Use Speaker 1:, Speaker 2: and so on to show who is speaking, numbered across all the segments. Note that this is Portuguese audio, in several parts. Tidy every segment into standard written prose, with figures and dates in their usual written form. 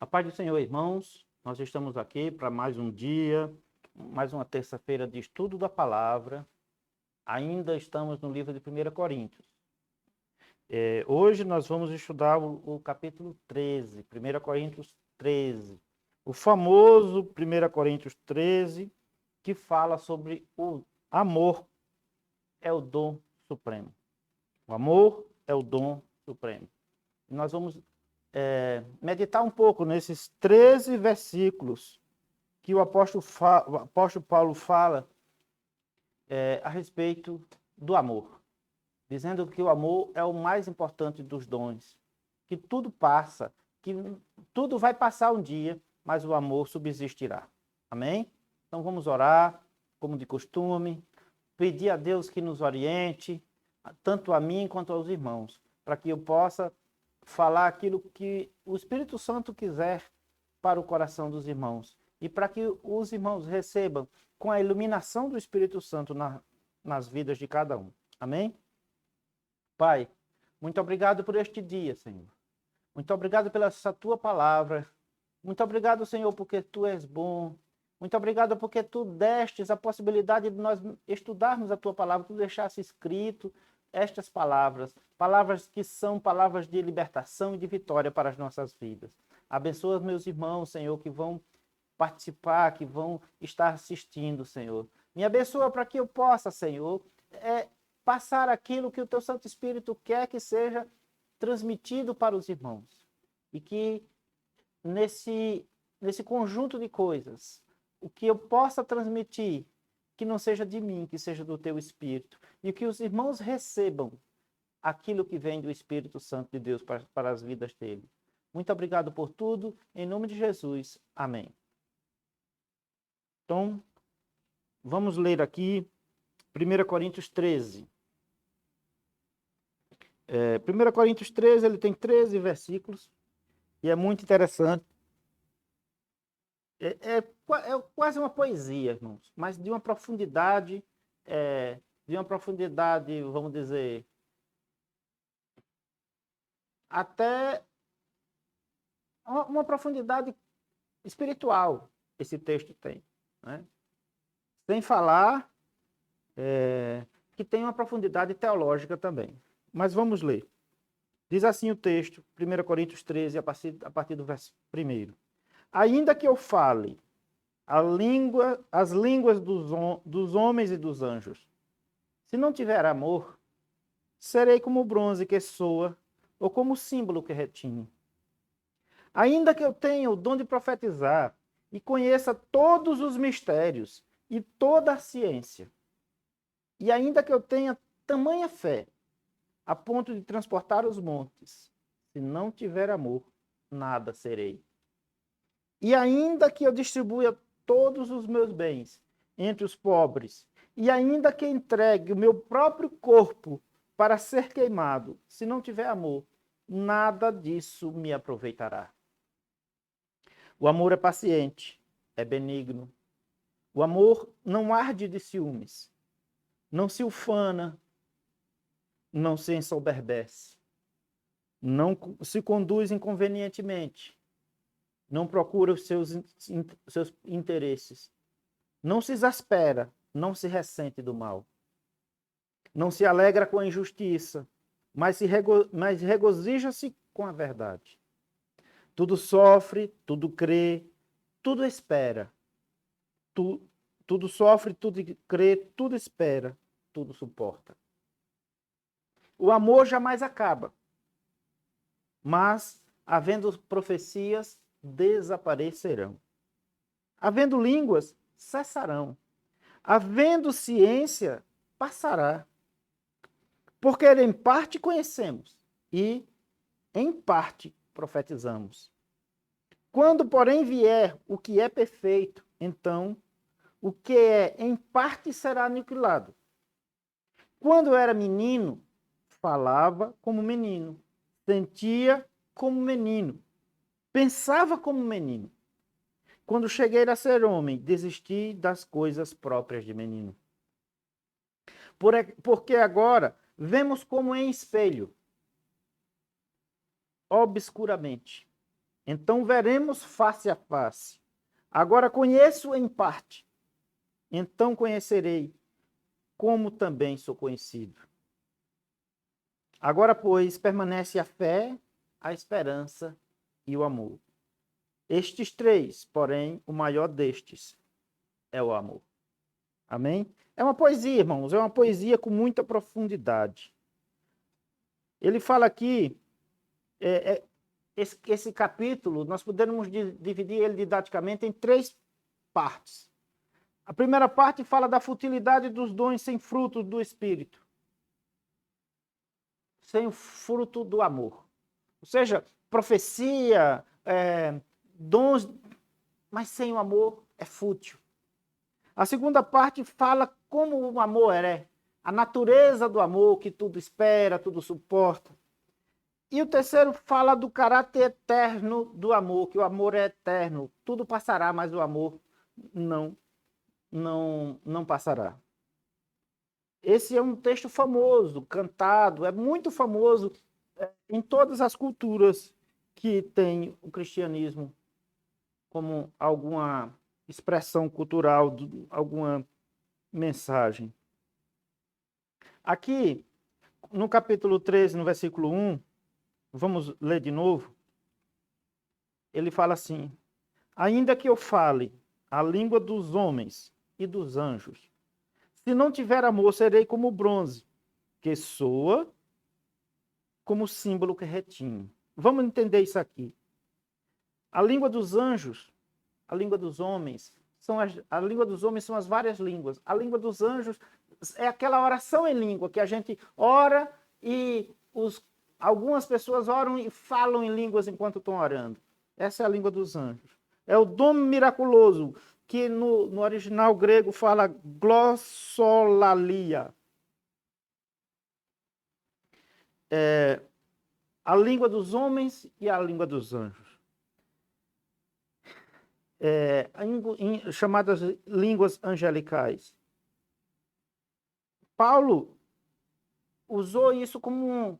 Speaker 1: A paz do Senhor, irmãos, nós estamos aqui para mais um dia, mais uma terça-feira de estudo da palavra. Ainda estamos no livro de 1 Coríntios. Hoje nós vamos estudar o capítulo 13, 1 Coríntios 13. O famoso 1 Coríntios 13, que fala sobre o amor é o dom supremo. O amor é o dom supremo. E nós vamos meditar um pouco nesses 13 versículos que o apóstolo Paulo fala a respeito do amor, dizendo que o amor é o mais importante dos dons, que tudo passa, que tudo vai passar um dia, mas o amor subsistirá. Amém? Então vamos orar, como de costume, pedir a Deus que nos oriente, tanto a mim quanto aos irmãos, para que eu possa falar aquilo que o Espírito Santo quiser para o coração dos irmãos e para que os irmãos recebam com a iluminação do Espírito Santo nas vidas de cada um. Amém? Pai, muito obrigado por este dia, Senhor. Muito obrigado pela essa tua palavra. Muito obrigado, Senhor, porque tu és bom. Muito obrigado porque tu destes a possibilidade de nós estudarmos a tua palavra, tu deixaste escrito estas palavras, palavras que são palavras de libertação e de vitória para as nossas vidas. Abençoa meus irmãos, Senhor, que vão participar, que vão estar assistindo, Senhor. Me abençoa para que eu possa, Senhor, passar aquilo que o teu Santo Espírito quer que seja transmitido para os irmãos. E que nesse conjunto de coisas, o que eu possa transmitir, que não seja de mim, que seja do teu Espírito. E que os irmãos recebam aquilo que vem do Espírito Santo de Deus para as vidas deles. Muito obrigado por tudo. Em nome de Jesus. Amém. Então, vamos ler aqui 1 Coríntios 13. 1 Coríntios 13, ele tem 13 versículos. E é muito interessante. É quase uma poesia, irmãos, mas de uma profundidade, vamos dizer, até uma profundidade espiritual esse texto tem, né? Sem falar que tem uma profundidade teológica também. Mas vamos ler. Diz assim o texto, 1 Coríntios 13, a partir do verso 1. Ainda que eu fale as línguas dos homens e dos anjos, se não tiver amor, serei como o bronze que soa, ou como o símbolo que retine. Ainda que eu tenha o dom de profetizar e conheça todos os mistérios e toda a ciência, e ainda que eu tenha tamanha fé, a ponto de transportar os montes, se não tiver amor, nada serei. E ainda que eu distribua todos os meus bens entre os pobres, e ainda que entregue o meu próprio corpo para ser queimado, se não tiver amor, nada disso me aproveitará. O amor é paciente, é benigno. O amor não arde de ciúmes, não se ufana, não se ensoberbece, não se conduz inconvenientemente, não procura os seus interesses, não se exaspera, não se ressente do mal, não se alegra com a injustiça, mas regozija-se com a verdade. Tudo sofre, tudo crê, tudo espera. Tudo sofre, tudo crê, tudo espera, tudo suporta. O amor jamais acaba, mas, havendo profecias, desaparecerão. Havendo línguas, cessarão. Havendo ciência, passará. Porque em parte conhecemos e em parte profetizamos. Quando, porém, vier o que é perfeito, então o que é em parte será aniquilado. Quando era menino, falava como menino, sentia como menino, pensava como menino. Quando cheguei a ser homem, desisti das coisas próprias de menino. Porque agora vemos como em espelho, obscuramente. Então veremos face a face. Agora conheço em parte. Então conhecerei, como também sou conhecido. Agora, pois, permanece a fé, a esperança e o amor. Estes três, porém, o maior destes é o amor. Amém? É uma poesia, irmãos, é uma poesia com muita profundidade. Ele fala aqui, esse capítulo, nós podemos dividir ele didaticamente em três partes. A primeira parte fala da futilidade dos dons sem fruto do Espírito, sem o fruto do amor. Ou seja, profecia, dons, mas sem o amor é fútil. A segunda parte fala como o amor é, a natureza do amor, que tudo espera, tudo suporta. E o terceiro fala do caráter eterno do amor, que o amor é eterno. Tudo passará, mas o amor não passará. Esse é um texto famoso, cantado, é muito famoso em todas as culturas que tem o cristianismo como alguma expressão cultural, alguma mensagem. Aqui, no capítulo 13, no versículo 1, vamos ler de novo. Ele fala assim: ainda que eu fale a língua dos homens e dos anjos, se não tiver amor, serei como bronze, que soa como símbolo que retine. Vamos entender isso aqui. A língua dos anjos, a língua dos homens, a língua dos homens são as várias línguas. A língua dos anjos é aquela oração em língua que a gente ora e algumas pessoas oram e falam em línguas enquanto estão orando. Essa é a língua dos anjos. É o dom miraculoso, que no original grego fala glossolalia. A língua dos homens e a língua dos anjos. Chamadas línguas angelicais. Paulo usou isso como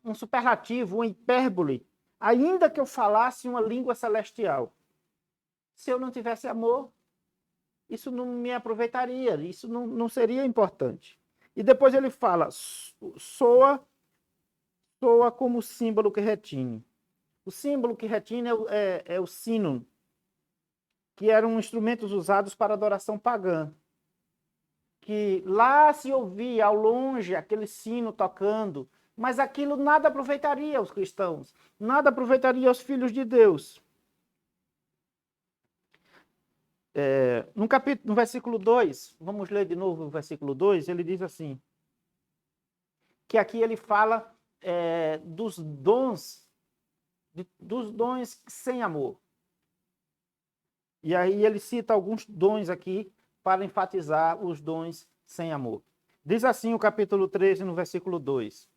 Speaker 1: um superlativo, uma hipérbole, ainda que eu falasse uma língua celestial. Se eu não tivesse amor, isso não me aproveitaria, isso não seria importante. E depois ele fala, soa como símbolo que retine. O símbolo que retine é o sino, que eram instrumentos usados para adoração pagã. Que lá se ouvia ao longe aquele sino tocando, mas aquilo nada aproveitaria aos cristãos, nada aproveitaria aos filhos de Deus. No versículo 2, vamos ler de novo o versículo 2, ele diz assim, que aqui ele fala dos dons sem amor. E aí ele cita alguns dons aqui para enfatizar os dons sem amor. Diz assim o capítulo 13, no versículo 2.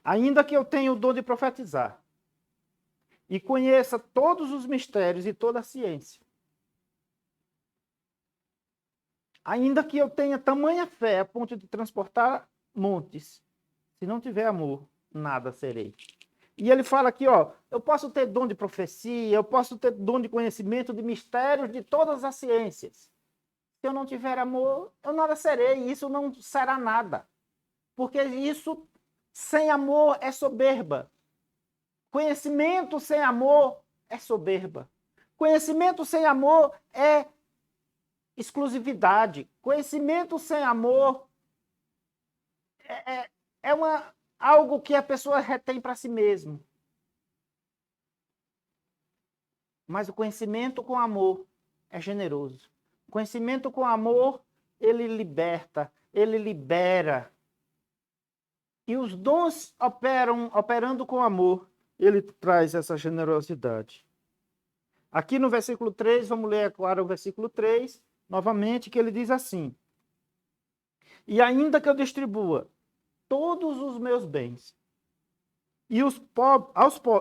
Speaker 1: Ainda que eu tenha o dom de profetizar e conheça todos os mistérios e toda a ciência, ainda que eu tenha tamanha fé a ponto de transportar montes, se não tiver amor, nada serei. E ele fala aqui, eu posso ter dom de profecia, eu posso ter dom de conhecimento de mistérios de todas as ciências. Se eu não tiver amor, eu nada serei, isso não será nada. Porque isso, sem amor, é soberba. Conhecimento sem amor é soberba. Conhecimento sem amor é exclusividade. Conhecimento sem amor algo que a pessoa retém para si mesmo. Mas o conhecimento com amor é generoso. O conhecimento com amor, ele liberta, ele libera. E os dons operando com amor, ele traz essa generosidade. Aqui no versículo 3, vamos ler agora o versículo 3, novamente, que ele diz assim: e ainda que eu distribua todos os meus bens e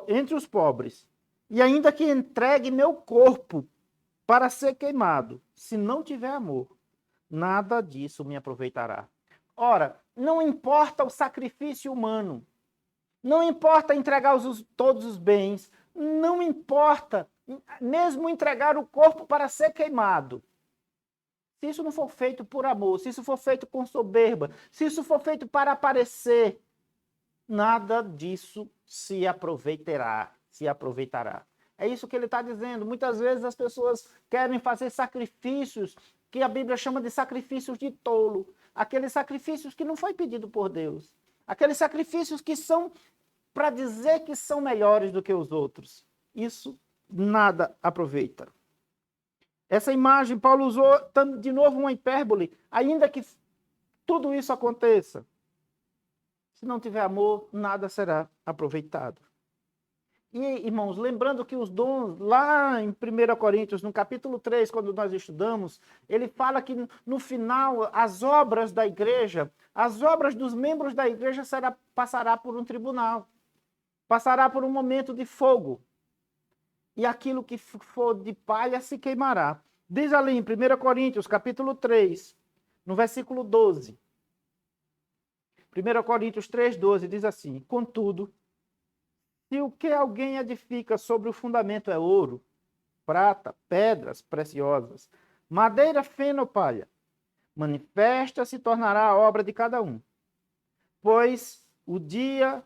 Speaker 1: entre os pobres, e ainda que entregue meu corpo para ser queimado, se não tiver amor, nada disso me aproveitará. Ora, não importa o sacrifício humano, Não importa entregar todos os bens, não importa mesmo entregar o corpo para ser queimado. Se isso não for feito por amor, se isso for feito com soberba, se isso for feito para aparecer, nada disso se aproveitará. É isso que ele está dizendo. Muitas vezes as pessoas querem fazer sacrifícios que a Bíblia chama de sacrifícios de tolo. Aqueles sacrifícios que não foi pedido por Deus. Aqueles sacrifícios que são para dizer que são melhores do que os outros. Isso nada aproveita. Essa imagem, Paulo usou de novo uma hipérbole, ainda que tudo isso aconteça. Se não tiver amor, nada será aproveitado. E, irmãos, lembrando que os dons, lá em 1 Coríntios, no capítulo 3, quando nós estudamos, ele fala que no final, as obras da igreja, as obras dos membros da igreja passará por um tribunal. Passará por um momento de fogo. E aquilo que for de palha se queimará. Diz ali em 1 Coríntios, capítulo 3, no versículo 12. 1 Coríntios 3, 12, diz assim: contudo, se o que alguém edifica sobre o fundamento é ouro, prata, pedras preciosas, madeira, feno ou palha, manifesta se tornará a obra de cada um. Pois o dia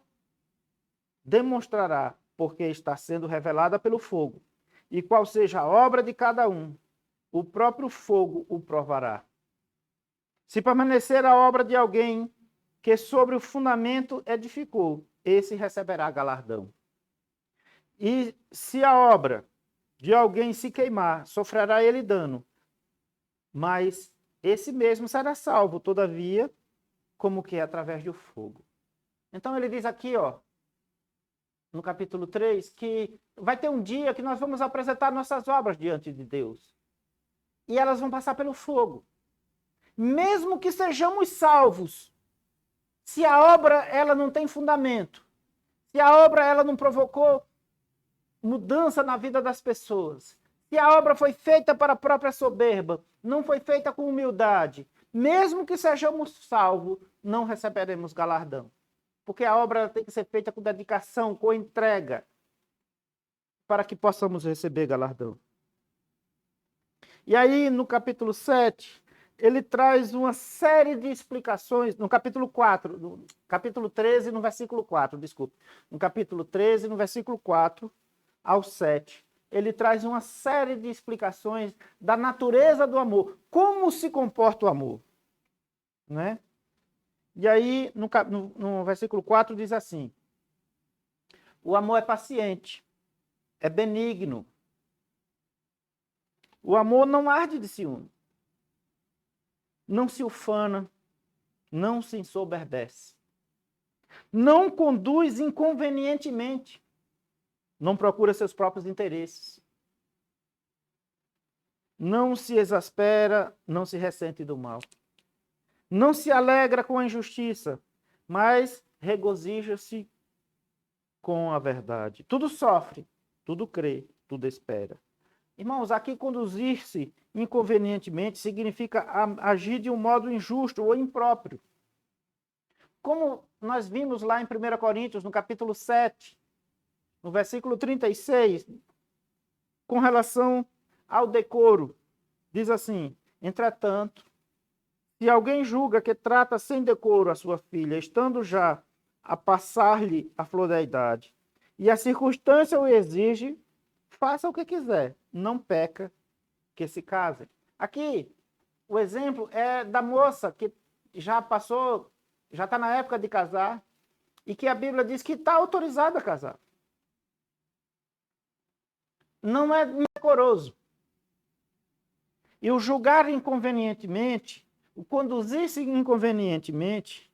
Speaker 1: demonstrará, porque está sendo revelada pelo fogo, e qual seja a obra de cada um, o próprio fogo o provará. Se permanecer a obra de alguém que sobre o fundamento edificou, esse receberá galardão. E se a obra de alguém se queimar, sofrerá ele dano, mas esse mesmo será salvo, todavia, como que é através do fogo. Então ele diz aqui, no capítulo 3, que vai ter um dia que nós vamos apresentar nossas obras diante de Deus. E elas vão passar pelo fogo. Mesmo que sejamos salvos, se a obra ela não tem fundamento, se a obra ela não provocou mudança na vida das pessoas, se a obra foi feita para a própria soberba, não foi feita com humildade, mesmo que sejamos salvos, não receberemos galardão. Porque a obra tem que ser feita com dedicação, com entrega, para que possamos receber galardão. E aí, no capítulo 7, ele traz uma série de explicações, no capítulo 4, no capítulo 13, no versículo 4, desculpe. No capítulo 13, no versículo 4 ao 7, ele traz uma série de explicações da natureza do amor, como se comporta o amor, né? E aí, no versículo 4 diz assim: o amor é paciente, é benigno. O amor não arde de ciúme, não se ufana, não se ensoberbece, não conduz inconvenientemente, não procura seus próprios interesses, não se exaspera, não se ressente do mal, não se alegra com a injustiça, mas regozija-se com a verdade. Tudo sofre, tudo crê, tudo espera. Irmãos, aqui conduzir-se inconvenientemente significa agir de um modo injusto ou impróprio. Como nós vimos lá em 1 Coríntios, no capítulo 7, no versículo 36, com relação ao decoro, diz assim: entretanto, se alguém julga que trata sem decoro a sua filha, estando já a passar-lhe a flor da idade, e a circunstância o exige, faça o que quiser, não peca que se casem. Aqui, o exemplo é da moça que já passou, já está na época de casar, e que a Bíblia diz que está autorizada a casar. Não é decoroso. E o julgar inconvenientemente, o conduzir-se inconvenientemente,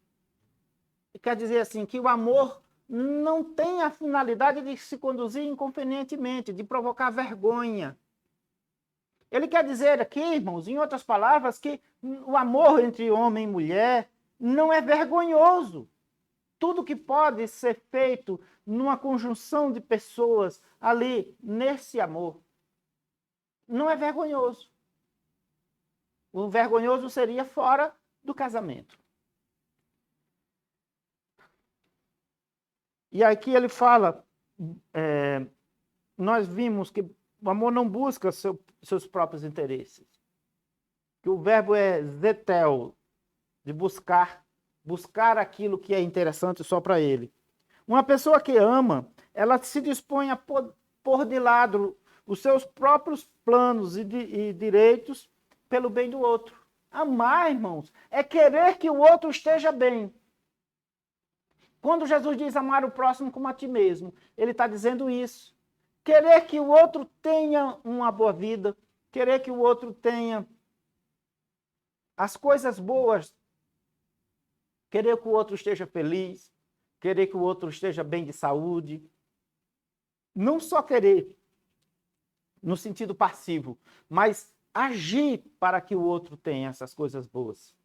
Speaker 1: quer dizer assim, que o amor não tem a finalidade de se conduzir inconvenientemente, de provocar vergonha. Ele quer dizer aqui, irmãos, em outras palavras, que o amor entre homem e mulher não é vergonhoso. Tudo que pode ser feito numa conjunção de pessoas ali, nesse amor, não é vergonhoso. O vergonhoso seria fora do casamento. E aqui ele fala, nós vimos que o amor não busca seus próprios interesses. Que o verbo é zetel, de buscar aquilo que é interessante só para ele. Uma pessoa que ama, ela se dispõe a pôr de lado os seus próprios planos e direitos pelo bem do outro. Amar, irmãos, é querer que o outro esteja bem. Quando Jesus diz amar o próximo como a ti mesmo, ele está dizendo isso. Querer que o outro tenha uma boa vida, querer que o outro tenha as coisas boas, querer que o outro esteja feliz, querer que o outro esteja bem de saúde. Não só querer, no sentido passivo, mas agir para que o outro tenha essas coisas boas.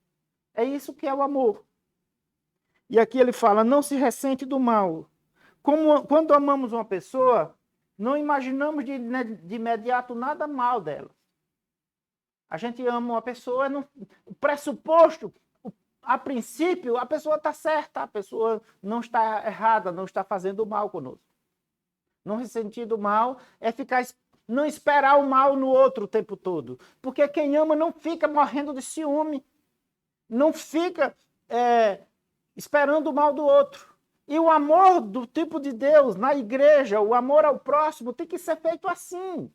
Speaker 1: É isso que é o amor. E aqui ele fala, não se ressente do mal. Quando amamos uma pessoa, não imaginamos de imediato nada mal dela. A gente ama uma pessoa, o pressuposto, a princípio, a pessoa está certa, a pessoa não está errada, não está fazendo mal conosco. Não ressentir do mal é não esperar o mal no outro o tempo todo. Porque quem ama não fica morrendo de ciúme, não fica esperando o mal do outro. E o amor do tipo de Deus na igreja, o amor ao próximo, tem que ser feito assim.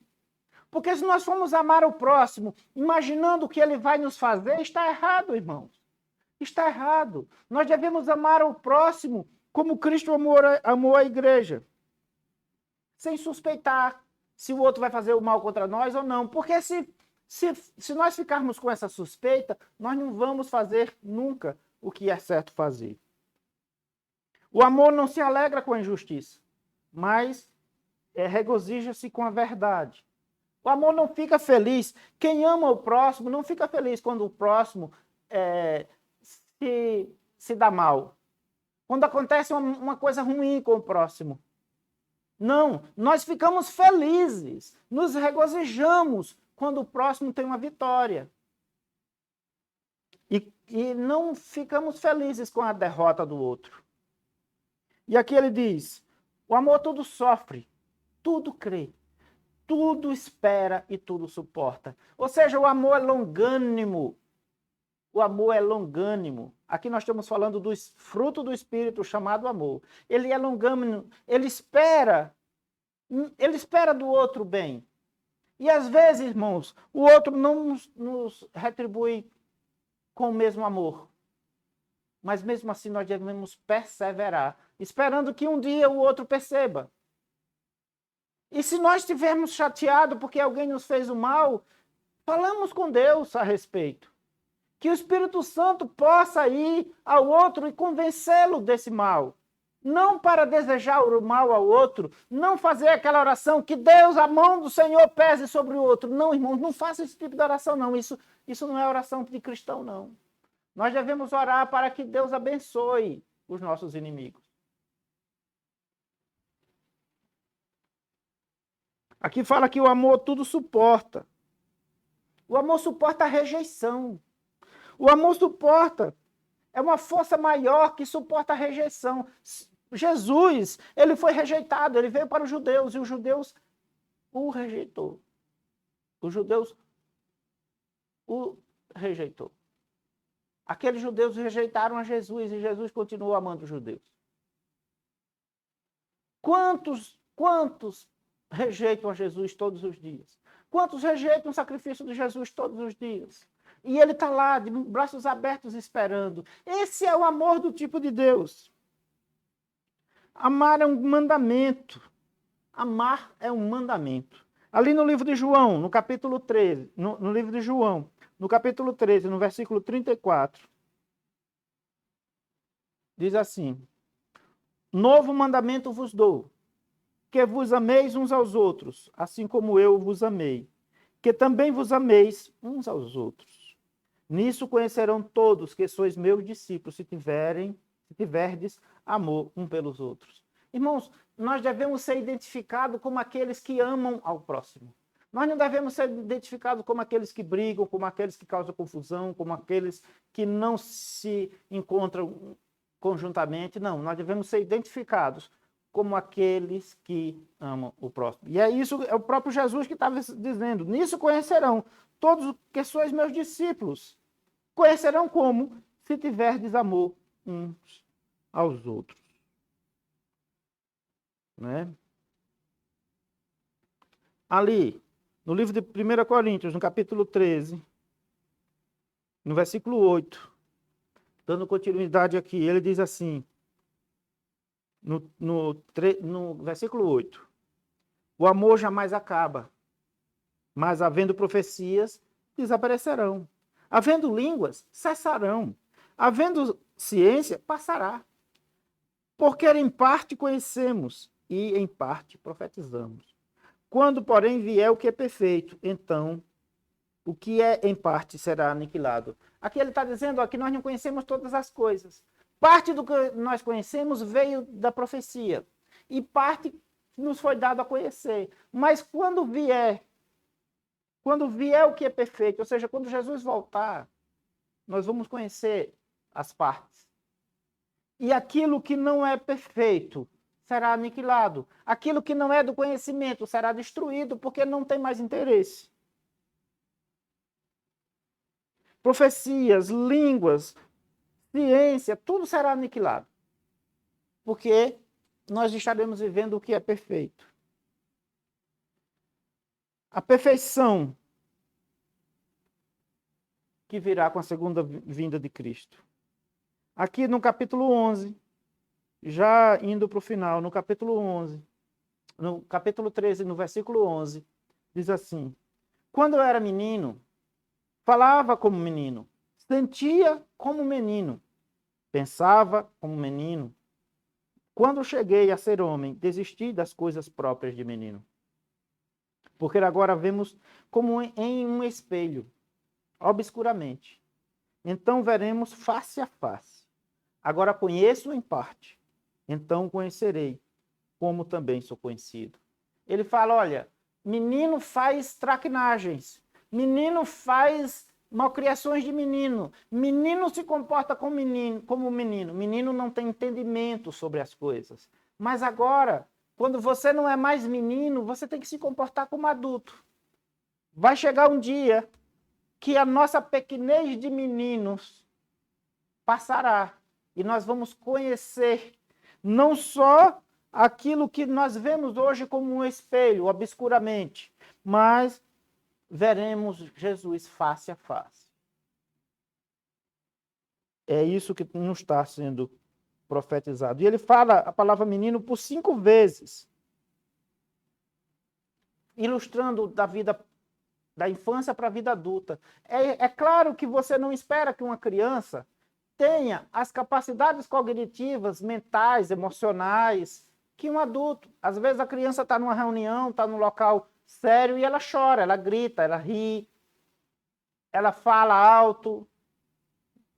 Speaker 1: Porque se nós formos amar o próximo, imaginando o que ele vai nos fazer, está errado, irmãos. Está errado. Nós devemos amar o próximo como Cristo amou a igreja. Sem suspeitar se o outro vai fazer o mal contra nós ou não. Porque se nós ficarmos com essa suspeita, nós não vamos fazer nunca o que é certo fazer. O amor não se alegra com a injustiça, mas regozija-se com a verdade. O amor não fica feliz. Quem ama o próximo não fica feliz quando o próximo se dá mal. Quando acontece uma coisa ruim com o próximo. Não, nós ficamos felizes, nos regozijamos quando o próximo tem uma vitória. E não ficamos felizes com a derrota do outro. E aqui ele diz, o amor tudo sofre, tudo crê, tudo espera e tudo suporta. Ou seja, o amor é longânimo. O amor é longânimo. Aqui nós estamos falando do fruto do Espírito chamado amor. Ele é longânimo, ele espera do outro bem. E às vezes, irmãos, o outro não nos retribui com o mesmo amor. Mas mesmo assim nós devemos perseverar, esperando que um dia o outro perceba. E se nós estivermos chateados porque alguém nos fez o mal, falamos com Deus a respeito. Que o Espírito Santo possa ir ao outro e convencê-lo desse mal. Não para desejar o mal ao outro, não fazer aquela oração que Deus, a mão do Senhor, pese sobre o outro. Não, irmãos, não faça esse tipo de oração, não. Isso não é oração de cristão, não. Nós devemos orar para que Deus abençoe os nossos inimigos. Aqui fala que o amor tudo suporta. O amor suporta a rejeição. O amor suporta. É uma força maior que suporta a rejeição. Jesus, ele foi rejeitado, ele veio para os judeus e os judeus o rejeitou. Os judeus o rejeitou. Aqueles judeus rejeitaram a Jesus e Jesus continuou amando os judeus. Quantos rejeitam a Jesus todos os dias? Quantos rejeitam o sacrifício de Jesus todos os dias? E ele está lá, de braços abertos, esperando. Esse é o amor do tipo de Deus. Amar é um mandamento. Amar é um mandamento. Ali no livro de João, no capítulo 13, no livro de João, no capítulo 13, no versículo 34, diz assim, novo mandamento vos dou, que vos ameis uns aos outros, assim como eu vos amei, que também vos ameis uns aos outros. Nisso conhecerão todos que sois meus discípulos, se tiverdes amor um pelos outros. Irmãos, nós devemos ser identificados como aqueles que amam ao próximo. Nós não devemos ser identificados como aqueles que brigam, como aqueles que causam confusão, como aqueles que não se encontram conjuntamente. Não, nós devemos ser identificados como aqueles que amam o próximo. E é isso, é o próprio Jesus que estava dizendo. Nisso conhecerão todos que sois meus discípulos. Conhecerão como? Se tiverdes amor uns aos outros. Né? Ali, no livro de 1 Coríntios, no capítulo 13, no versículo 8, dando continuidade aqui, ele diz assim, no versículo 8, o amor jamais acaba, mas havendo profecias, desaparecerão. Havendo línguas, cessarão. Havendo ciência, passará. Porque em parte conhecemos e em parte profetizamos. Quando, porém, vier o que é perfeito, então o que é em parte será aniquilado. Aqui ele está dizendo que nós não conhecemos todas as coisas. Parte do que nós conhecemos veio da profecia. E parte nos foi dado a conhecer. Mas quando vier o que é perfeito, ou seja, quando Jesus voltar, nós vamos conhecer as partes. E aquilo que não é perfeito será aniquilado. Aquilo que não é do conhecimento será destruído porque não tem mais interesse. Profecias, línguas, ciência, tudo será aniquilado. Porque nós estaremos vivendo o que é perfeito. A perfeição que virá com a segunda vinda de Cristo. Aqui no capítulo 11, já indo para o final, no capítulo 11, no capítulo 13, no versículo 11, diz assim: quando eu era menino, falava como menino, sentia como menino, pensava como menino. Quando cheguei a ser homem, desisti das coisas próprias de menino. Porque agora vemos como em um espelho, obscuramente. Então veremos face a face. Agora conheço em parte, então conhecerei, como também sou conhecido. Ele fala, olha, menino faz traquinagens, menino faz malcriações de menino, menino se comporta como menino, menino não tem entendimento sobre as coisas. Mas agora, quando você não é mais menino, você tem que se comportar como adulto. Vai chegar um dia que a nossa pequenez de meninos passará e nós vamos conhecer não só aquilo que nós vemos hoje como um espelho, obscuramente, mas veremos Jesus face a face. É isso que não está sendo profetizado. E ele fala a palavra menino por 5 vezes, ilustrando da vida da infância para a vida adulta. É claro que você não espera que uma criança tenha as capacidades cognitivas, mentais, emocionais, que um adulto. Às vezes a criança está numa reunião, está num local sério e ela chora, ela grita, ela ri, ela fala alto,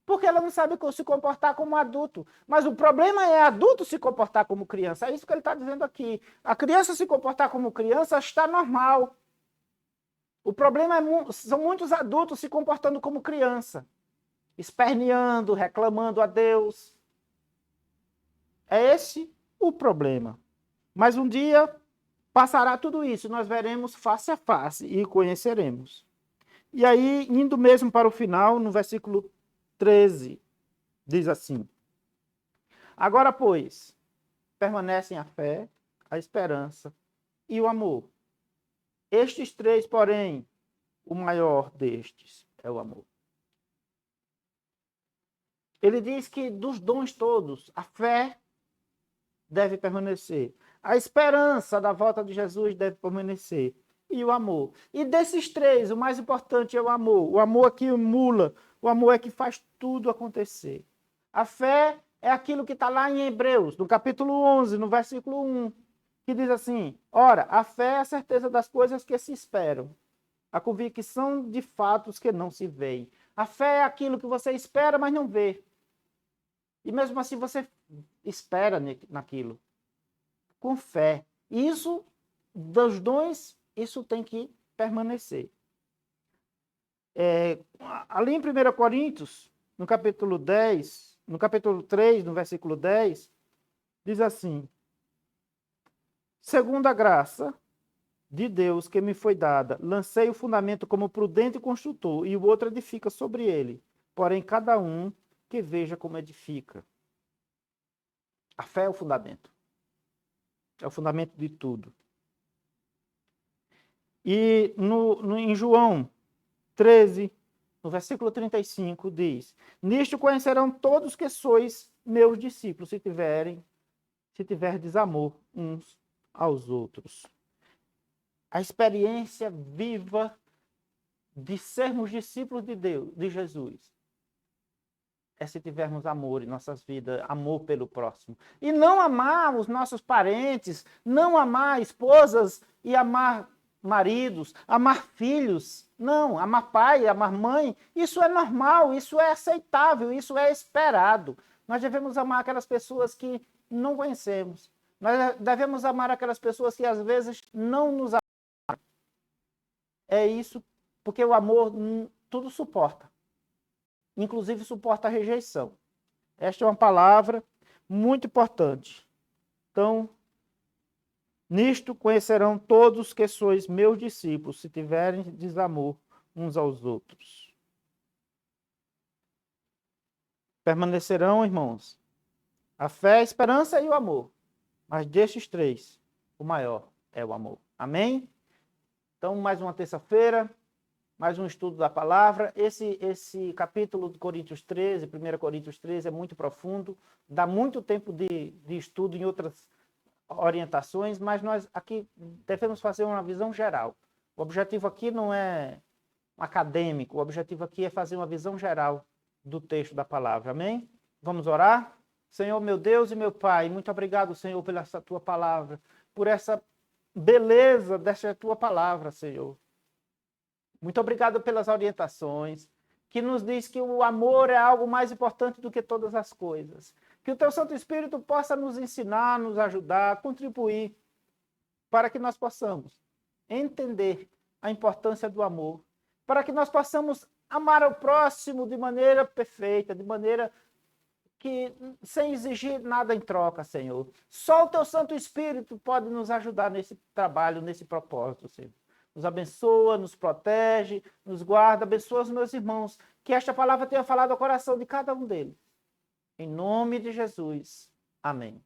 Speaker 1: porque ela não sabe se comportar como adulto. Mas o problema é adulto se comportar como criança. É isso que ele está dizendo aqui. A criança se comportar como criança está normal. O problema são muitos adultos se comportando como criança, esperneando, reclamando a Deus. É esse o problema. Mas um dia passará tudo isso, nós veremos face a face e conheceremos. E aí, indo mesmo para o final, no versículo 13, diz assim: agora, pois, permanecem a fé, a esperança e o amor. Estes 3, porém, o maior destes é o amor. Ele diz que dos dons todos, a fé deve permanecer. A esperança da volta de Jesus deve permanecer. E o amor. E desses 3, o mais importante é o amor. O amor é que emula, o amor é que faz tudo acontecer. A fé é aquilo que está lá em Hebreus, no capítulo 11, no versículo 1, que diz assim: ora, a fé é a certeza das coisas que se esperam, a convicção de fatos que não se veem. A fé é aquilo que você espera, mas não vê. E mesmo assim você espera naquilo. Com fé. Isso, dos dons, isso tem que permanecer. Ali em 1 Coríntios, no capítulo 10, no capítulo 3, no versículo 10, diz assim: segundo a graça de Deus que me foi dada, lancei o fundamento como prudente construtor, e o outro edifica sobre ele. Porém, cada um que veja como edifica. A fé é o fundamento. É o fundamento de tudo. E em João 13, no versículo 35, diz: Nisto conhecerão todos que sois meus discípulos, se tiverdes amor uns aos outros. A experiência viva de sermos discípulos de Deus, de Jesus, é se tivermos amor em nossas vidas, amor pelo próximo. E não amar os nossos parentes, não amar esposas e amar maridos, amar filhos. Não, amar pai, amar mãe, isso é normal, isso é aceitável, isso é esperado. Nós devemos amar aquelas pessoas que não conhecemos. Nós devemos amar aquelas pessoas que às vezes não nos amam. É isso, porque o amor tudo suporta. Inclusive suporta a rejeição. Esta é uma palavra muito importante. Então, nisto conhecerão todos que sois meus discípulos, se tiverem desamor uns aos outros. Permanecerão, irmãos, a fé, a esperança e o amor. Mas destes três, o maior é o amor. Amém? Então, mais uma terça-feira, mais um estudo da palavra. Esse capítulo de Coríntios 13, 1 Coríntios 13, é muito profundo, dá muito tempo de estudo em outras orientações, mas nós aqui devemos fazer uma visão geral. O objetivo aqui não é acadêmico, o objetivo aqui é fazer uma visão geral do texto da palavra. Amém? Vamos orar? Senhor, meu Deus e meu Pai, muito obrigado, Senhor, pela essa tua palavra, por essa beleza dessa tua palavra, Senhor. Muito obrigado pelas orientações, que nos diz que o amor é algo mais importante do que todas as coisas. Que o teu Santo Espírito possa nos ensinar, nos ajudar, contribuir, para que nós possamos entender a importância do amor, para que nós possamos amar ao próximo de maneira perfeita, de maneira que sem exigir nada em troca, Senhor. Só o teu Santo Espírito pode nos ajudar nesse trabalho, nesse propósito, Senhor. Nos abençoa, nos protege, nos guarda, abençoa os meus irmãos. Que esta palavra tenha falado ao coração de cada um deles. Em nome de Jesus. Amém.